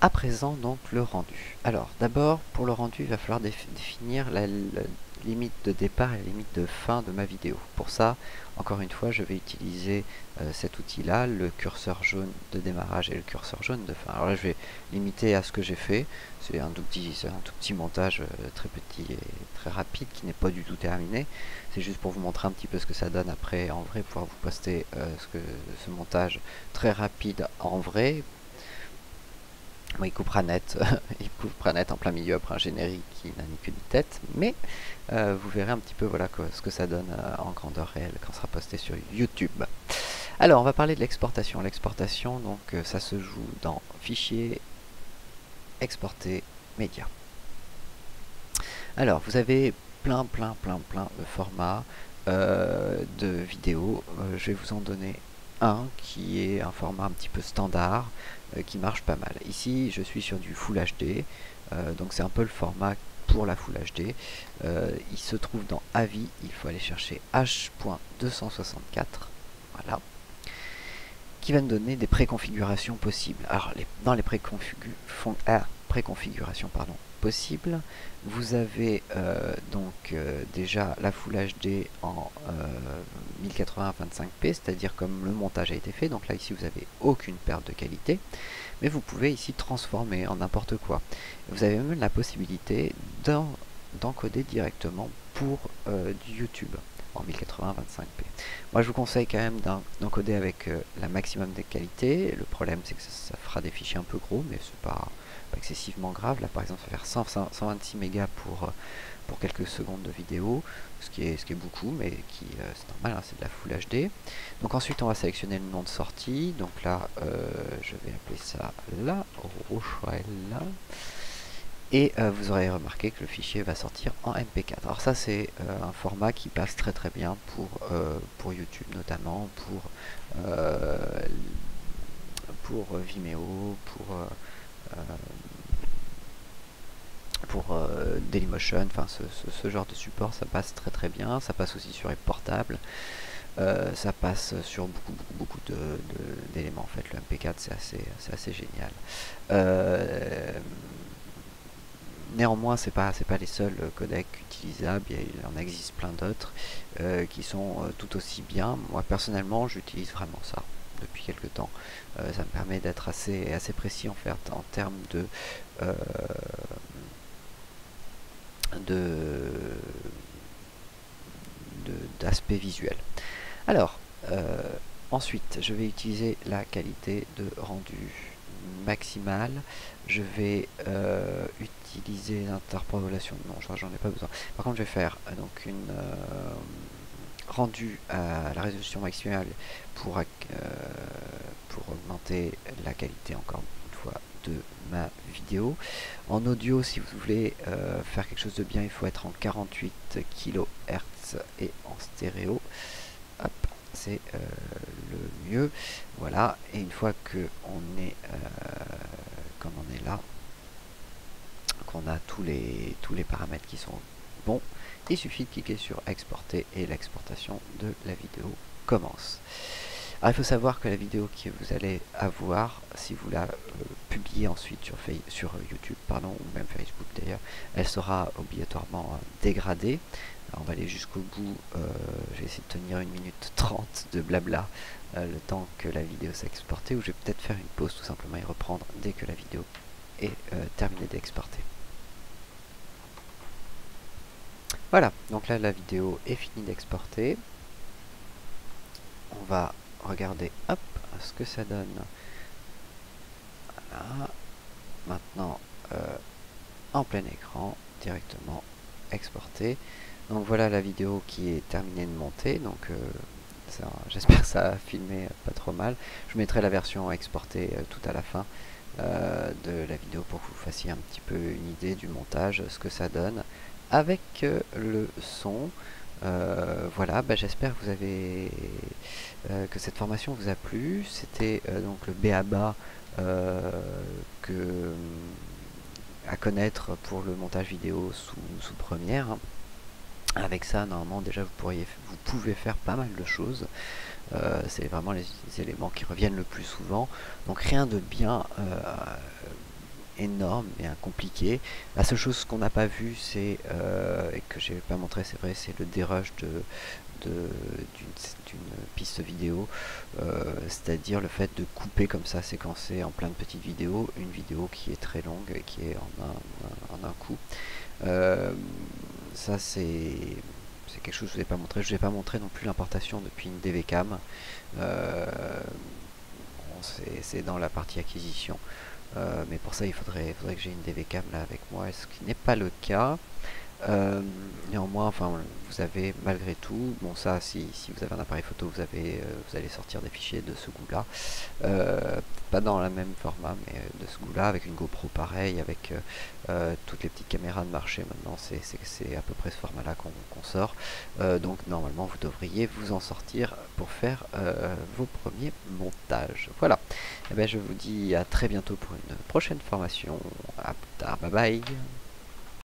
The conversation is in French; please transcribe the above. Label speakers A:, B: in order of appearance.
A: À présent, donc, le rendu. Alors, d'abord, pour le rendu, il va falloir définir la limite de départ et la limite de fin de ma vidéo. Pour ça, encore une fois, je vais utiliser cet outil-là, le curseur jaune de démarrage et le curseur jaune de fin. Alors là, je vais limiter à ce que j'ai fait. C'est un tout petit montage très petit et très rapide qui n'est pas du tout terminé. C'est juste pour vous montrer un petit peu ce que ça donne après en vrai, pouvoir vous poster ce montage très rapide en vrai. Bon, il coupera net, il coupera net en plein milieu après un générique qui n'a ni queue ni tête, mais vous verrez un petit peu voilà, ce que ça donne en grandeur réelle quand ça sera posté sur YouTube. Alors, on va parler de l'exportation. L'exportation, donc, ça se joue dans Fichier, Exporter, Média. Alors, vous avez plein de formats de vidéos. Je vais vous en donner un qui est un format un petit peu standard qui marche pas mal. Ici, je suis sur du Full HD, donc c'est un peu le format pour la Full HD. Il se trouve dans Avis, il faut aller chercher H.264, voilà, qui va me donner des préconfigurations possibles. Alors, dans les préconfigurations possibles, vous avez déjà la Full HD en 1080-25p, c'est-à-dire comme le montage a été fait. Donc là, ici, vous n'avez aucune perte de qualité, mais vous pouvez ici transformer en n'importe quoi. Vous avez même la possibilité d'encoder directement pour du YouTube en 1080-25p. Moi, je vous conseille quand même d'encoder avec la maximum de qualité. Le problème, c'est que ça fera des fichiers un peu gros, mais c'est pas excessivement grave. Là, par exemple, ça va faire 126 mégas pour quelques secondes de vidéo, ce qui est beaucoup, mais c'est normal, hein, c'est de la Full HD. Donc ensuite, on va sélectionner le nom de sortie. Donc là, je vais appeler ça La Rochelle. Et vous aurez remarqué que le fichier va sortir en MP4. Alors ça, c'est un format qui passe très bien pour YouTube notamment, pour Vimeo, pour Dailymotion, enfin ce genre de support, ça passe très bien. Ça passe aussi sur les portables. Ça passe sur beaucoup d'éléments. En fait, le MP4, c'est assez génial. Néanmoins, c'est pas les seuls codecs utilisables, il en existe plein d'autres qui sont tout aussi bien. Moi personnellement, j'utilise vraiment ça depuis quelques temps. Ça me permet d'être assez précis en fait en termes d'aspect visuel. Alors, ensuite, je vais utiliser la qualité de rendu maximale. Je vais utiliser l'interpolation. Non, j'en ai pas besoin. Par contre, je vais faire donc une rendu à la résolution maximale pour augmenter la qualité encore une fois de ma vidéo. En audio, si vous voulez faire quelque chose de bien, il faut être en 48 kHz et en stéréo. Hop, c'est le mieux. Voilà, et une fois que on est comme on est là, qu'on a tous les paramètres qui sont bons, il suffit de cliquer sur exporter et l'exportation de la vidéo commence. Alors il faut savoir que la vidéo que vous allez avoir, si vous la publiez ensuite sur YouTube, pardon, ou même Facebook d'ailleurs, elle sera obligatoirement dégradée. Alors on va aller jusqu'au bout, je vais essayer de tenir 1 minute 30 de blabla le temps que la vidéo s'est exportée, ou je vais peut-être faire une pause tout simplement et reprendre dès que la vidéo est terminée d'exporter. Voilà, donc là la vidéo est finie d'exporter. On va regarder hop ce que ça donne. Voilà. Maintenant en plein écran directement exporté. Donc voilà la vidéo qui est terminée de monter. Donc j'espère que ça a filmé pas trop mal. Je mettrai la version exportée tout à la fin de la vidéo pour que vous fassiez un petit peu une idée du montage, ce que ça donne avec le son. Voilà, j'espère que vous avez que cette formation vous a plu. C'était donc le b.a.-ba à connaître pour le montage vidéo sous Premiere. Avec ça, normalement, déjà vous pouvez faire pas mal de choses. C'est vraiment les éléments qui reviennent le plus souvent. Donc rien de bien énorme, bien compliqué. La seule chose qu'on n'a pas vu, c'est et que j'ai pas montré, c'est vrai, c'est le dérush d'une piste vidéo, c'est-à-dire le fait de couper comme ça, séquencer en plein de petites vidéos, une vidéo qui est très longue et qui est en un coup. Euh, Ça c'est quelque chose que je vous ai pas montré. Je vous ai pas montré non plus l'importation depuis une DVCam. Euh, bon, c'est dans la partie acquisition. Mais pour ça, faudrait que j'ai une DVCam là avec moi, ce qui n'est pas le cas. Euh, Néanmoins, enfin, vous avez malgré tout, bon ça, si vous avez un appareil photo, vous allez sortir des fichiers de ce goût-là. Pas dans le même format, mais de ce goût-là, avec une GoPro pareil, avec toutes les petites caméras de marché maintenant, c'est à peu près ce format-là qu'on sort. Donc normalement, vous devriez vous en sortir pour faire vos premiers montages. Voilà. Et ben, je vous dis à très bientôt pour une prochaine formation. À plus tard, bye bye.